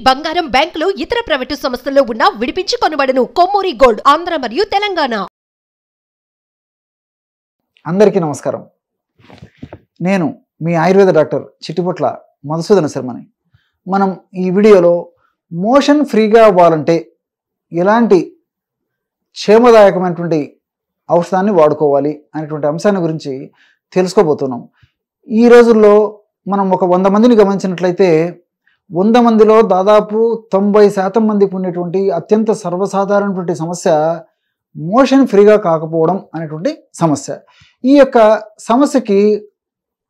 బంగారం బ్యాంకులు ఇతర ప్రైవేటు సంస్థల్లో ఉన్న విడిపించి కొనబడును. కొమ్మూరి గోల్డ్ ఆంధ్ర మరియు తెలంగాణ. అందరికీ నమస్కారం. నేను మీ ఆయుర్వేద డాక్టర్ చిట్టిపొట్ల మధుసూదన శర్మని. మనం ఈ వీడియోలో మోషన్ ఫ్రీగా అవ్వాలంటే ఎలాంటి క్షేమదాయకమైనటువంటి ఔషధాన్ని వాడుకోవాలి అనేటువంటి అంశాన్ని గురించి తెలుసుకోబోతున్నాం. ఈ రోజుల్లో మనం ఒక 100 మందిని గమనించినట్లయితే 100 మందిలో దాదాపు 90% మందికి ఉండేటువంటి అత్యంత సర్వసాధారణటువంటి సమస్య మోషన్ ఫ్రీగా కాకపోవడం అనేటువంటి సమస్య. ఈ యొక్క సమస్యకి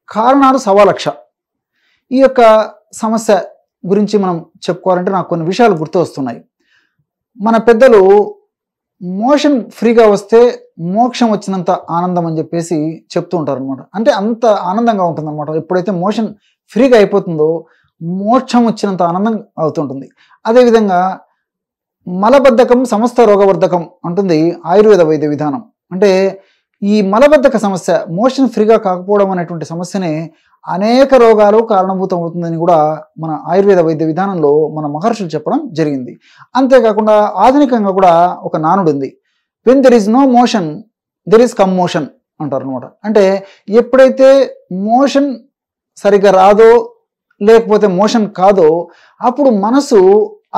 కారణాలు 1,00,000. ఈ యొక్క సమస్య గురించి మనం చెప్పుకోవాలంటే నాకు కొన్ని విషయాలు గుర్తు వస్తున్నాయి. మన పెద్దలు మోషన్ ఫ్రీగా వస్తే మోక్షం వచ్చినంత ఆనందం అని చెప్పేసి చెప్తూ ఉంటారు అనమాట. అంటే అంత ఆనందంగా ఉంటుంది అనమాట. ఎప్పుడైతే మోషన్ ఫ్రీగా అయిపోతుందో మోక్షం వచ్చినంత ఆనందం అవుతుంటుంది. అదేవిధంగా మలబద్ధకం సమస్త రోగవర్ధకం అంటుంది ఆయుర్వేద వైద్య విధానం. అంటే ఈ మలబద్ధక సమస్య, మోషన్ ఫ్రీగా కాకపోవడం అనేటువంటి సమస్యనే అనేక రోగాలు కారణభూతం అవుతుందని కూడా మన ఆయుర్వేద వైద్య విధానంలో మన మహర్షులు చెప్పడం జరిగింది. అంతేకాకుండా ఆధునికంగా కూడా ఒక నానుడు ఉంది, when there is no motion there is commotion అంటారు అనమాట. అంటే ఎప్పుడైతే మోషన్ సరిగ్గా రాదో లేకపోతే మోషన్ కాదో అప్పుడు మనసు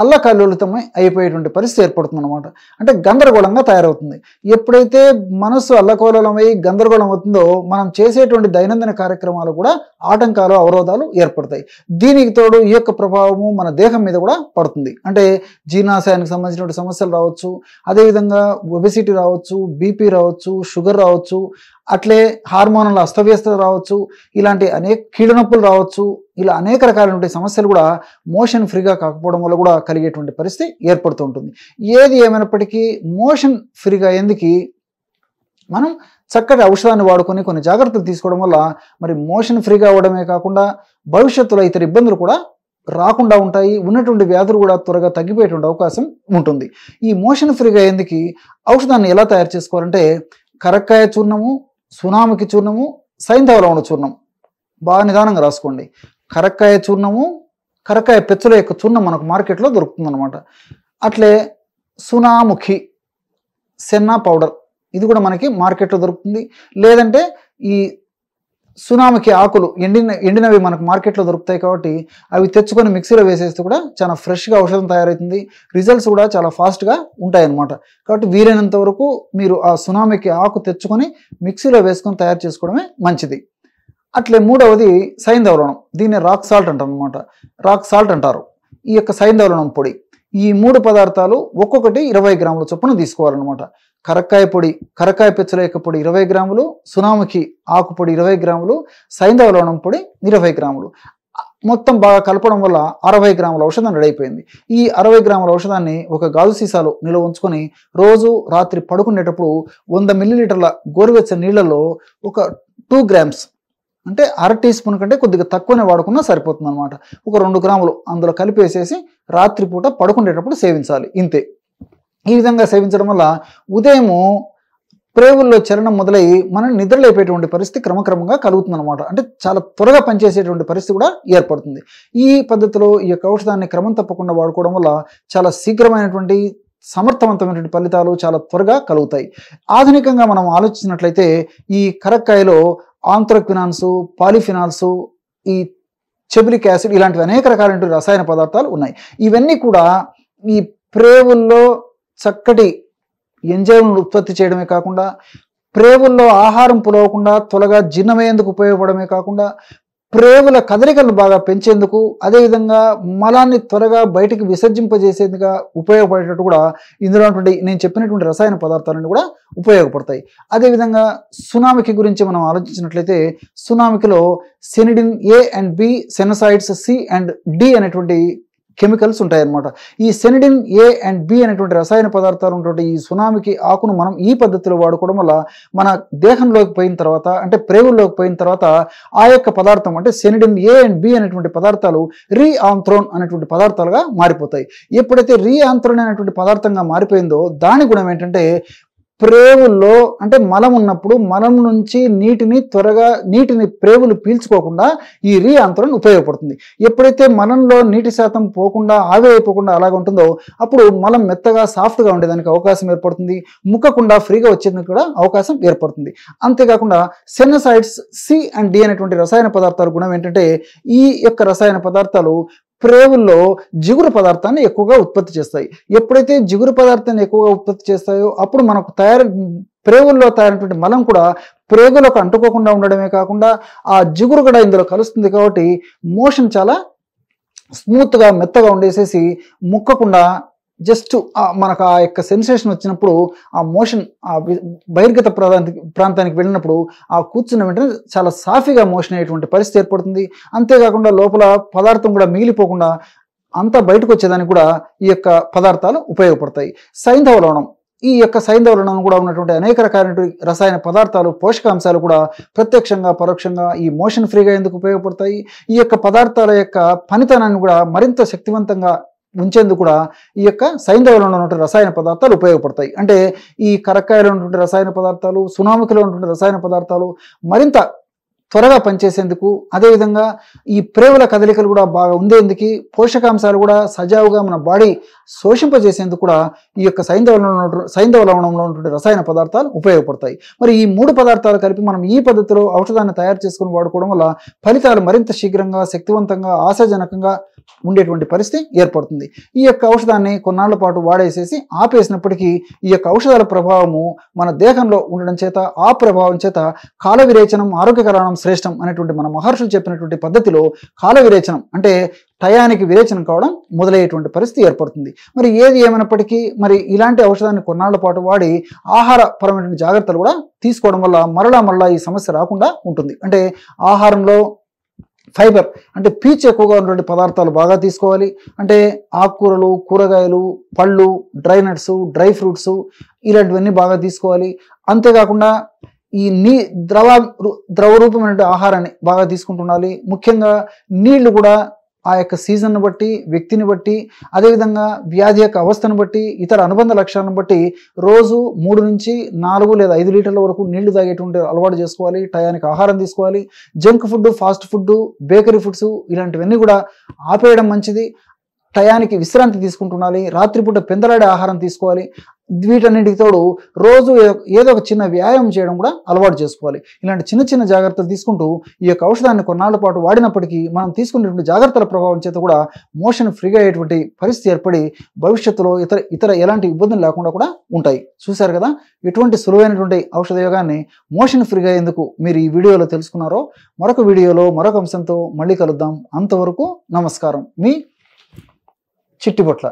అల్లకల్లోలితమై అయిపోయేటువంటి పరిస్థితి ఏర్పడుతుంది అనమాట. అంటే గందరగోళంగా తయారవుతుంది. ఎప్పుడైతే మనసు అల్లకల్లోలమై గందరగోళం అవుతుందో మనం చేసేటువంటి దైనందిన కార్యక్రమాలు కూడా ఆటంకాలు, అవరోధాలు ఏర్పడతాయి. దీనికి తోడు ఈ యొక్క ప్రభావము మన దేహం మీద కూడా పడుతుంది. అంటే జీర్ణాశయానికి సంబంధించినటువంటి సమస్యలు రావచ్చు, అదేవిధంగా ఒబెసిటీ రావచ్చు, బీపీ రావచ్చు, షుగర్ రావచ్చు, అట్లే హార్మోన్ల అస్తవ్యస్తత రావచ్చు, ఇలాంటి అనేక కీళ్ళనొప్పులు రావచ్చు. ఇలా అనేక రకాలైనటువంటి సమస్యలు కూడా మోషన్ ఫ్రీగా కాకపోవడం వల్ల కూడా కలిగేటువంటి పరిస్థితి ఏర్పడుతూ ఉంటుంది. ఏది ఏమైనప్పటికీ మోషన్ ఫ్రీగా అయ్యేందుకు మనం చక్కటి ఔషధాన్ని వాడుకొని కొన్ని జాగ్రత్తలు తీసుకోవడం వల్ల మరి మోషన్ ఫ్రీగా అవ్వడమే కాకుండా భవిష్యత్తులో ఇతర ఇబ్బందులు కూడా రాకుండా ఉంటాయి. ఉన్నటువంటి వ్యాధులు కూడా త్వరగా తగ్గిపోయేటువంటి అవకాశం ఉంటుంది. ఈ మోషన్ ఫ్రీగా అయ్యేందుకు ఔషధాన్ని ఎలా తయారు చేసుకోవాలంటే కరక్కాయ చూర్ణము, సునామికి చూర్ణము, సైంధవ లవణ చూర్ణం బాగా నిదానంగా రాసుకోండి. కరక్కాయ చూర్ణము, కరక్కాయ పెచ్చుల యొక్క చూర్ణం మనకు మార్కెట్లో దొరుకుతుంది అనమాట. అట్లే సునాముఖి సెన్నా పౌడర్, ఇది కూడా మనకి మార్కెట్లో దొరుకుతుంది. లేదంటే ఈ సునామికి ఆకులు ఎండినవి మనకు మార్కెట్లో దొరుకుతాయి కాబట్టి అవి తెచ్చుకొని మిక్సీలో వేసేస్తే కూడా చాలా ఫ్రెష్గా ఔషధం తయారవుతుంది. రిజల్ట్స్ కూడా చాలా ఫాస్ట్గా ఉంటాయన్నమాట. కాబట్టి వీలైనంత వరకు మీరు ఆ సునామికి ఆకు తెచ్చుకొని మిక్సీలో వేసుకొని తయారు చేసుకోవడమే మంచిది. అట్లే మూడవది సైంధవలవణం, దీన్ని రాక్ సాల్ట్ అంటారు అనమాట. రాక్ సాల్ట్ అంటారు ఈ యొక్క సైంధవలవణం పొడి. ఈ 3 పదార్థాలు ఒక్కొక్కటి 20 గ్రాముల చొప్పున తీసుకోవాలన్నమాట. కరక్కాయ పొడి, కరక్కాయ పెచ్చుల యొక్క పొడి 20 గ్రాములు, సునాముఖి ఆకు పొడి 20 గ్రాములు, సైంధవ లవణం పొడి 20 గ్రాములు. మొత్తం బాగా కలపడం వల్ల 60 గ్రాముల ఔషధం రెడీ అయిపోయింది. ఈ 60 గ్రాముల ఔషధాన్ని ఒక గాజు సీసాలో నిల్వ ఉంచుకొని రోజు రాత్రి పడుకునేటప్పుడు 100 మిల్లీలీటర్ల గోరువెచ్చని నీళ్లలో ఒక 2 గ్రామ్స్ అంటే 1/2 టీ స్పూన్ కంటే కొద్దిగా తక్కువనే వాడుకున్నా సరిపోతుంది అనమాట. ఒక 2 గ్రాములు అందులో కలిపేసేసి రాత్రిపూట పడుకునేటప్పుడు సేవించాలి. ఇంతే. ఈ విధంగా సేవించడం వల్ల ఉదయము ప్రేవుల్లో చలనం మొదలై మనం నిద్రలేపేటువంటి పరిస్థితి క్రమక్రమంగా కలుగుతుంది అనమాట. అంటే చాలా త్వరగా పనిచేసేటువంటి పరిస్థితి కూడా ఏర్పడుతుంది. ఈ పద్ధతిలో ఈ యొక్క ఔషధాన్ని క్రమం తప్పకుండా వాడుకోవడం వల్ల చాలా శీఘ్రమైనటువంటి సమర్థవంతమైనటువంటి ఫలితాలు చాలా త్వరగా కలుగుతాయి. ఆధునికంగా మనం ఆలోచించినట్లయితే ఈ కరక్కాయలో ఆంథ్రక్వినాన్స్, పాలిఫినాల్స్, ఈ చెబులిక్ యాసిడ్ ఇలాంటివి అనేక రకాలైన రసాయన పదార్థాలు ఉన్నాయి. ఇవన్నీ కూడా ఈ ప్రేవుల్లో చక్కటి ఎంజైమ్లను ఉత్పత్తి చేయడమే కాకుండా ప్రేవుల్లో ఆహారం పులవకుండా త్వరగా జీర్ణమయ్యేందుకు ఉపయోగపడమే కాకుండా ప్రేవుల కదలికలను బాగా పెంచేందుకు, అదేవిధంగా మలాన్ని త్వరగా బయటికి విసర్జింపజేసేందుకు ఉపయోగపడేటట్టు కూడా ఇందులో నేను చెప్పినటువంటి రసాయన పదార్థాలన్నీ కూడా ఉపయోగపడతాయి. అదేవిధంగా సునామికి గురించి మనం ఆలోచించినట్లయితే సునామికిలో sennidin A and B, sennosides C and D అనేటువంటి కెమికల్స్ ఉంటాయన్నమాట. ఈ సెనిడిన్ ఏ అండ్ బి అనేటువంటి రసాయన పదార్థాలు ఉన్నటువంటి ఈ సునామికి ఆకును మనం ఈ పద్ధతిలో వాడుకోవడం వల్ల మన దేహంలోకి పోయిన తర్వాత, అంటే ప్రేవుల్లోకి పోయిన తర్వాత ఆ యొక్క పదార్థం అంటే సెనిడిన్ ఏ అండ్ బి అనేటువంటి పదార్థాలు రీఆంథ్రోన్ అనేటువంటి పదార్థాలుగా మారిపోతాయి. ఎప్పుడైతే రీఆంథ్రోన్ అనేటువంటి పదార్థంగా మారిపోయిందో దాని గుణం ఏంటంటే ప్రేవుల్లో అంటే మలం ఉన్నప్పుడు మలం నుంచి నీటిని ప్రేవులు పీల్చుకోకుండా ఈ రీ ఆందోళన ఉపయోగపడుతుంది. ఎప్పుడైతే మలంలో నీటి శాతం పోకుండా ఆవిరైపోకుండా అలాగ ఉంటుందో అప్పుడు మలం మెత్తగా సాఫ్ట్గా ఉండేదానికి అవకాశం ఏర్పడుతుంది. ముక్కకుండా ఫ్రీగా వచ్చేందుకు కూడా అవకాశం ఏర్పడుతుంది. అంతేకాకుండా సెనసైడ్స్ సి అండ్ డి అనేటువంటి రసాయన పదార్థాల గుణం ఏంటంటే ఈ యొక్క రసాయన పదార్థాలు ప్రేవుల్లో జిగురు పదార్థాన్ని ఎక్కువగా ఉత్పత్తి చేస్తాయి. ఎప్పుడైతే జిగురు పదార్థాన్ని ఎక్కువగా ఉత్పత్తి చేస్తాయో అప్పుడు మనకు ప్రేవుల్లో తయారైనటువంటి మలం కూడా ప్రేగులకు అంటుకోకుండా ఉండడమే కాకుండా ఆ జిగురు కూడా ఇందులో కలుస్తుంది. కాబట్టి మోషన్ చాలా స్మూత్గా మెత్తగా ఉండేసేసి ముక్కకుండా జస్ట్ మనకు ఆ యొక్క సెన్సేషన్ వచ్చినప్పుడు ఆ మోషన్ ఆ బహిర్గత ప్రాంతానికి వెళ్ళినప్పుడు ఆ కూర్చున్న వెంటనే చాలా సాఫీగా మోషన్ అయ్యేటువంటి పరిస్థితి ఏర్పడుతుంది. అంతేకాకుండా లోపల పదార్థం కూడా మిగిలిపోకుండా అంతా బయటకు వచ్చేదానికి కూడా ఈ యొక్క పదార్థాలు ఉపయోగపడతాయి. సైంధవ లవణం, ఈ యొక్క సైంధవ లవణం కూడా ఉన్నటువంటి అనేక రకాలైనటువంటి రసాయన పదార్థాలు పోషకాంశాలు కూడా ప్రత్యక్షంగా పరోక్షంగా ఈ మోషన్ ఫ్రీగా ఎందుకు ఉపయోగపడతాయి. ఈ యొక్క పదార్థాల యొక్క పనితనాన్ని కూడా మరింత శక్తివంతంగా ఉంచేందుకు కూడా ఈ యొక్క సైంధవంలో ఉన్నటువంటి రసాయన పదార్థాలు ఉపయోగపడతాయి. అంటే ఈ కరక్కాయలో ఉన్నటువంటి రసాయన పదార్థాలు, సునామికలో ఉన్నటువంటి రసాయన పదార్థాలు మరింత త్వరగా పనిచేసేందుకు, అదేవిధంగా ఈ ప్రేవుల కదలికలు కూడా బాగా ఉండేందుకు, పోషకాంశాలు కూడా సజావుగా మన బాడీ శోషింపజేసేందుకు కూడా ఈ యొక్క సైంధవ లవణంలో ఉన్నటువంటి రసాయన పదార్థాలు ఉపయోగపడతాయి. మరి ఈ 3 పదార్థాలు కలిపి మనం ఈ పద్ధతిలో ఔషధాన్ని తయారు చేసుకుని వాడుకోవడం వల్ల ఫలితాలు మరింత శీఘ్రంగా, శక్తివంతంగా, ఆశాజనకంగా ఉండేటువంటి పరిస్థితి ఏర్పడుతుంది. ఈ యొక్క ఔషధాన్ని కొన్నాళ్ల పాటు వాడేసేసి ఆపేసినప్పటికీ ఈ యొక్క ఔషధాల ప్రభావము మన దేహంలో ఉండడం చేత ఆ ప్రభావం చేత కాల విరేచనం ఆరోగ్యకరణం శ్రేష్టం అనేటువంటి మన మహర్షులు చెప్పినటువంటి పద్ధతిలో కాల విరేచనం అంటే టయానికి విరేచనం కావడం మొదలయ్యేటువంటి పరిస్థితి ఏర్పడుతుంది. మరి ఏది ఏమైనప్పటికీ మరి ఇలాంటి ఔషధాన్ని కొన్నాళ్ల పాటు వాడి ఆహారపరమైనటువంటి జాగ్రత్తలు కూడా తీసుకోవడం వల్ల మరలా ఈ సమస్య రాకుండా ఉంటుంది. అంటే ఆహారంలో ఫైబర్ అంటే పీచు ఎక్కువగా ఉన్నటువంటి పదార్థాలు బాగా తీసుకోవాలి. అంటే ఆకుకూరలు, కూరగాయలు, పళ్ళు, డ్రై నట్స్, డ్రై ఫ్రూట్స్ ఇలాంటివన్నీ బాగా తీసుకోవాలి. అంతేకాకుండా ఈ ద్రవ రూపమైన ఆహారాన్ని బాగా తీసుకుంటుండాలి. ముఖ్యంగా నీళ్లు కూడా ఆ యొక్క సీజన్ను బట్టి, వ్యక్తిని బట్టి, అదేవిధంగా వ్యాధి యొక్క అవస్థను బట్టి, ఇతర అనుబంధ లక్షణాలను బట్టి రోజు 3 నుంచి 4 లేదా 5 లీటర్ల వరకు నీళ్లు తాగేటువంటి అలవాటు చేసుకోవాలి. టయానికి ఆహారం తీసుకోవాలి. Junk food, fast food, bakery foods ఇలాంటివన్నీ కూడా ఆపేయడం మంచిది. టయానికి విశ్రాంతి తీసుకుంటుండాలి. రాత్రిపూట పెందలాడే ఆహారం తీసుకోవాలి. వీటన్నిటికి తోడు రోజు ఏదో ఒక చిన్న వ్యాయామం చేయడం కూడా అలవాటు చేసుకోవాలి. ఇలాంటి చిన్న జాగ్రత్తలు తీసుకుంటూ ఈ యొక్క ఔషధాన్ని కొన్నాళ్ల పాటు వాడినప్పటికీ మనం తీసుకునేటువంటి జాగ్రత్తల ప్రభావం చేత కూడా మోషన్ ఫ్రీగా అయ్యేటువంటి పరిస్థితి ఏర్పడి భవిష్యత్తులో ఇతర ఎలాంటి ఇబ్బందులు లేకుండా కూడా ఉంటాయి. చూశారు కదా ఎటువంటి సులువైనటువంటి ఔషధ యోగాన్ని మోషన్ ఫ్రీగా ఎందుకు మీరు ఈ వీడియోలో తెలుసుకున్నారో. మరొక వీడియోలో మరొక అంశంతో మళ్ళీ కలుద్దాం. అంతవరకు నమస్కారం. మీ చిట్టిబొట్ల.